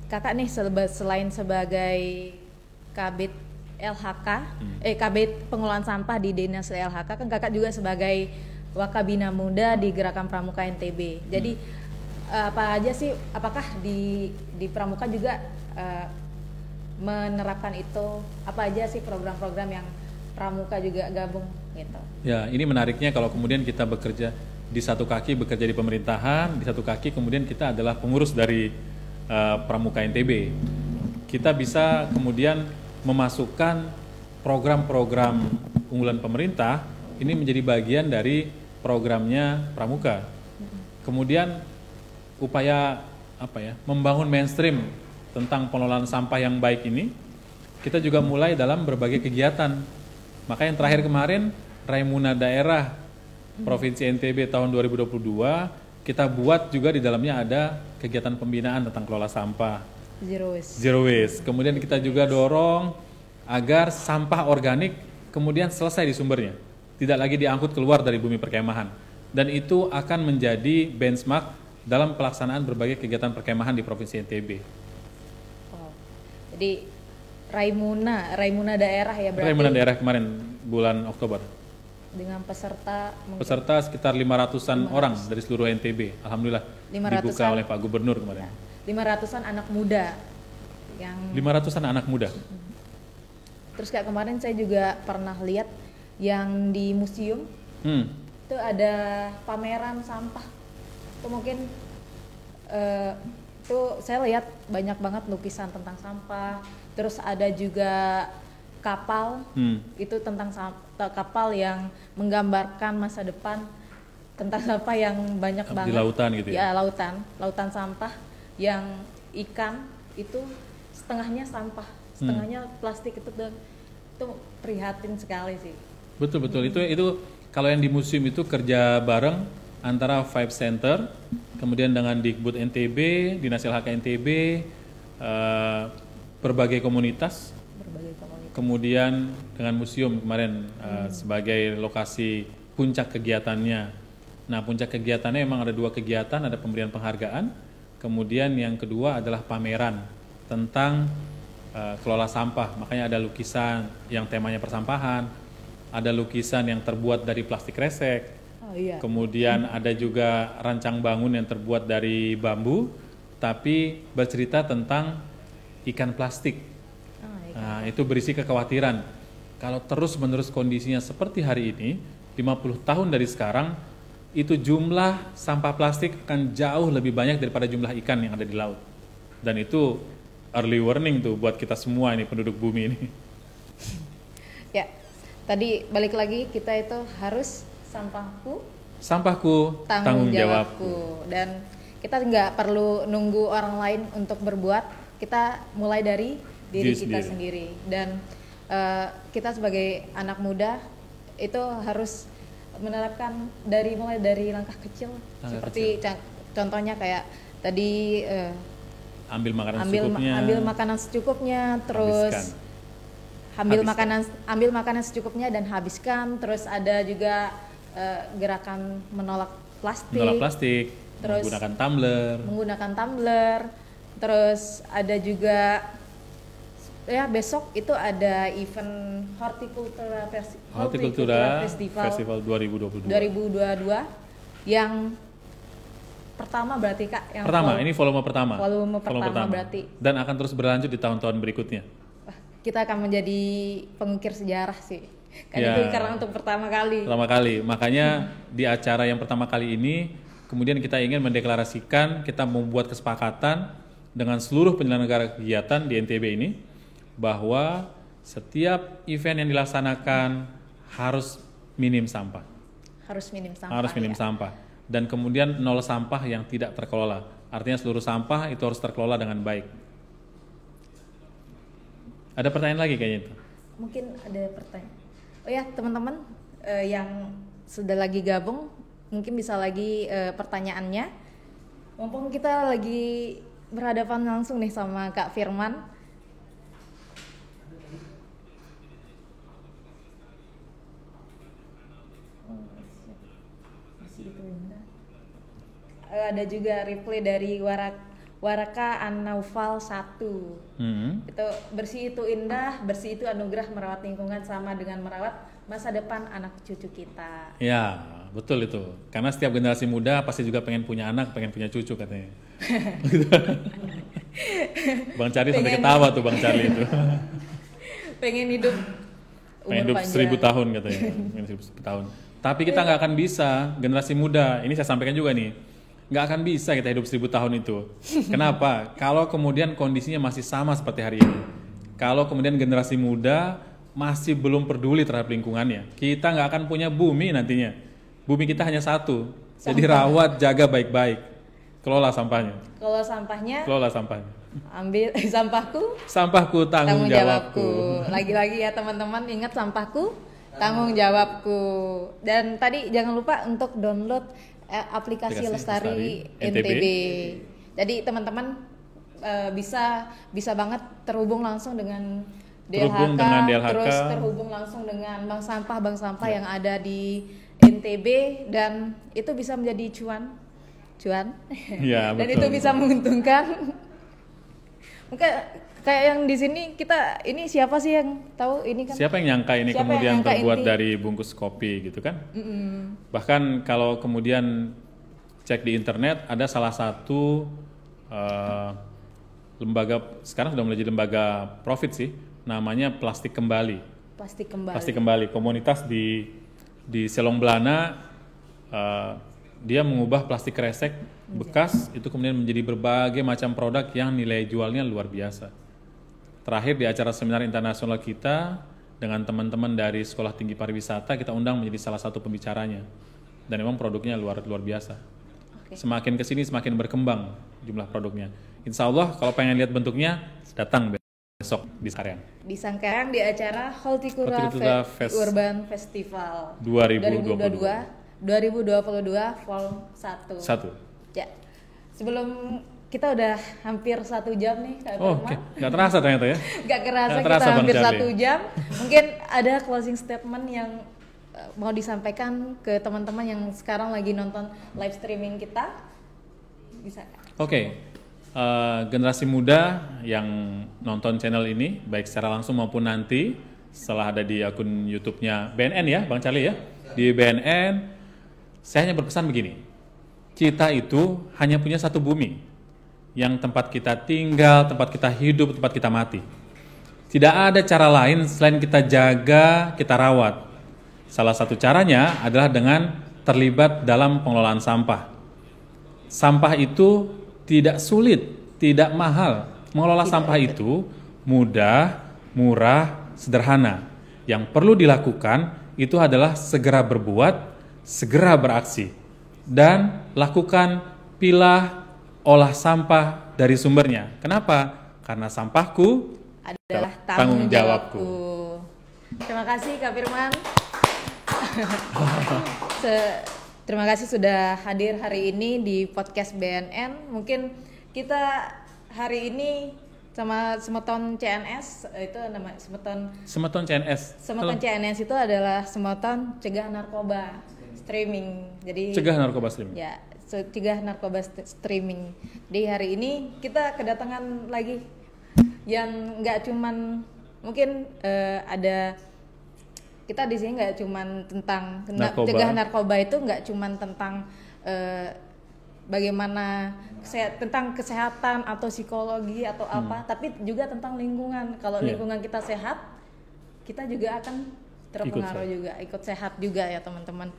Kakak nih selain sebagai Kabid LHK, Kabid Pengelolaan Sampah di Dinas LHK, kan Kakak juga sebagai Wakabina Muda di Gerakan Pramuka NTB. Jadi apa aja sih, apakah di Pramuka juga menerapkan itu? Apa aja sih program-program yang Pramuka juga gabung gitu? Ya, ini menariknya kalau kemudian kita bekerja di satu kaki, bekerja di pemerintahan, di satu kaki kemudian kita adalah pengurus dari Pramuka NTB. Kita bisa kemudian memasukkan program-program unggulan pemerintah ini menjadi bagian dari programnya Pramuka. Kemudian upaya membangun mainstream tentang pengelolaan sampah yang baik ini kita juga mulai dalam berbagai kegiatan. Maka yang terakhir kemarin Raimuna Daerah Provinsi NTB tahun 2022 kita buat juga di dalamnya ada kegiatan pembinaan tentang kelola sampah Zero Waste. Kemudian kita juga dorong agar sampah organik kemudian selesai di sumbernya, tidak lagi diangkut keluar dari bumi perkemahan, dan itu akan menjadi benchmark dalam pelaksanaan berbagai kegiatan perkemahan di Provinsi NTB. Oh, jadi Raimuna Daerah ya berarti? Raimuna Daerah kemarin bulan Oktober. Dengan peserta sekitar 500-an orang dari seluruh NTB. Alhamdulillah dibuka oleh Pak Gubernur kemarin. 500-an anak muda yang 500-an anak muda. Terus kayak kemarin saya juga pernah lihat yang di museum. Itu ada pameran sampah. Itu mungkin itu saya lihat banyak banget lukisan tentang sampah. Terus ada juga kapal, itu tentang kapal yang menggambarkan masa depan tentang sampah yang banyak banget di lautan gitu ya? Ya, lautan sampah yang ikan itu setengahnya sampah, setengahnya plastik. Itu prihatin sekali sih. Betul itu kalau yang di museum itu kerja bareng antara Five Center, kemudian dengan Dikbud NTB, Dinas LHK NTB, berbagai komunitas. Kemudian dengan museum kemarin sebagai lokasi puncak kegiatannya. Nah, puncak kegiatannya memang ada 2 kegiatan, ada pemberian penghargaan, kemudian yang kedua adalah pameran tentang kelola sampah. Makanya ada lukisan yang temanya persampahan, ada lukisan yang terbuat dari plastik kresek, kemudian ada juga rancang bangun yang terbuat dari bambu, tapi bercerita tentang ikan plastik. Nah, itu berisi kekhawatiran kalau terus-menerus kondisinya seperti hari ini, 50 tahun dari sekarang, itu jumlah sampah plastik akan jauh lebih banyak daripada jumlah ikan yang ada di laut. Dan itu early warning tuh buat kita semua ini, penduduk bumi ini. Ya, tadi balik lagi, kita itu harus sampahku tanggung jawabku. Dan kita nggak perlu nunggu orang lain untuk berbuat, kita mulai dari diri kita sendiri. Dan kita sebagai anak muda itu harus menerapkan mulai dari langkah kecil. Seperti contohnya kayak tadi ambil makanan secukupnya, terus ambil makanan secukupnya dan habiskan. Terus ada juga gerakan menolak plastik, terus menggunakan tumbler. Terus ada juga ya besok itu ada event Horticultura Festival 2022 yang pertama berarti Kak, yang ini volume pertama berarti, dan akan terus berlanjut di tahun-tahun berikutnya. Wah, kita akan menjadi pengukir sejarah sih kan ya, itu karena untuk pertama kali, makanya di acara yang pertama kali ini kemudian kita ingin mendeklarasikan, kita membuat kesepakatan dengan seluruh penyelenggara kegiatan di NTB ini bahwa setiap event yang dilaksanakan harus minim sampah. Harus minim sampah. Dan kemudian 0 sampah yang tidak terkelola. Artinya seluruh sampah itu harus terkelola dengan baik. Ada pertanyaan lagi kayaknya itu? Mungkin ada pertanyaan. Oh ya teman-teman yang sudah lagi gabung mungkin bisa lagi pertanyaannya. Mumpung kita lagi berhadapan langsung nih sama Kak Firman. Ada juga reply dari Waraka An-Naufal 1. Itu bersih itu indah, bersih itu anugerah, merawat lingkungan sama dengan merawat masa depan anak cucu kita. Ya, betul itu. Karena setiap generasi muda pasti juga pengen punya anak, pengen punya cucu katanya. Bang Charlie sampai ketawa tuh Bang Charlie itu. Pengen hidup pengen hidup 1000 tahun katanya. Pengen 1000 tahun. Tapi kita nggak akan bisa, generasi muda. Ini saya sampaikan juga nih. Nggak akan bisa kita hidup 1000 tahun itu. Kenapa? Kalau kemudian kondisinya masih sama seperti hari ini. Kalau kemudian generasi muda masih belum peduli terhadap lingkungannya, kita nggak akan punya bumi nantinya. Bumi kita hanya satu. Jadi rawat, jaga baik-baik. Kelola sampahnya. Kelola sampahnya. Ambil sampahku, tanggung jawabku. Lagi-lagi ya teman-teman, ingat sampahku, tanggung jawabku. Dan tadi jangan lupa untuk download aplikasi Lestari NTB. Jadi teman-teman bisa banget terhubung langsung dengan DLHK, terus terhubung langsung dengan bank sampah yang ada di NTB, dan itu bisa menjadi cuan. Ya, dan betul, itu bisa menguntungkan. Mungkin kayak yang di sini kita ini siapa sih yang tahu ini kan? Siapa yang nyangka ini kemudian terbuat dari bungkus kopi gitu kan? Bahkan kalau kemudian cek di internet ada salah satu lembaga, sekarang sudah mulai jadi lembaga profit sih, namanya Plastik Kembali. Plastik Kembali. Komunitas di Selong Belana, dia mengubah plastik kresek bekas itu kemudian menjadi berbagai macam produk yang nilai jualnya luar biasa. Terakhir di acara seminar internasional kita dengan teman-teman dari Sekolah Tinggi Pariwisata, kita undang menjadi salah satu pembicaranya. Dan memang produknya luar biasa. Semakin kesini semakin berkembang jumlah produknya. Insya Allah kalau pengen lihat bentuknya, datang besok di Sangkareang. Di Sangkareang di acara Horticultura Urban Festival 2022 Vol 1. Ya. Sebelum kita udah hampir 1 jam nih Kak Firman. Oke. Nggak terasa ternyata ya? Nggak kerasa kita hampir 1 jam. Mungkin ada closing statement yang mau disampaikan ke teman-teman yang sekarang lagi nonton live streaming kita, bisa? Oke. Generasi muda yang nonton channel ini, baik secara langsung maupun nanti setelah ada di akun YouTube-nya BNN ya, Bang Charlie ya, di BNN, saya hanya berpesan begini, kita itu hanya punya satu bumi, yang tempat kita tinggal, tempat kita hidup, tempat kita mati. Tidak ada cara lain selain kita jaga, kita rawat. Salah satu caranya adalah dengan terlibat dalam pengelolaan sampah. Sampah itu tidak sulit, tidak mahal. Mengelola sampah itu mudah, murah, sederhana. Yang perlu dilakukan itu adalah segera berbuat, segera beraksi. Dan lakukan pilah, olah sampah dari sumbernya. Kenapa? Karena sampahku adalah tanggung jawabku. Terima kasih Kak Firman. Terima kasih sudah hadir hari ini di podcast BNN. Mungkin kita hari ini sama Semeton CNS, itu nama Semeton CNS. Semeton CNS itu adalah Semeton Cegah Narkoba Streaming. Jadi Cegah Narkoba Streaming. Ya, Cegah Narkoba Streaming. Di hari ini kita kedatangan lagi yang nggak cuman mungkin ada, kita di sini nggak cuman tentang cegah narkoba, itu nggak cuman tentang bagaimana tentang kesehatan atau psikologi atau apa, tapi juga tentang lingkungan. Kalau lingkungan kita sehat, kita juga akan terpengaruh juga, ikut sehat juga ya teman-teman.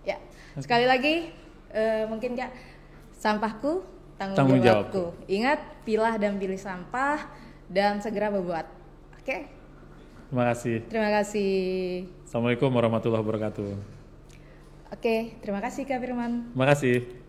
Ya, sekali lagi mungkin ya, sampahku tanggung jawabku. Ingat, pilah dan pilih sampah dan segera berbuat. Oke? Terima kasih. Assalamualaikum warahmatullahi wabarakatuh. Oke, terima kasih Kak Firman. Terima kasih.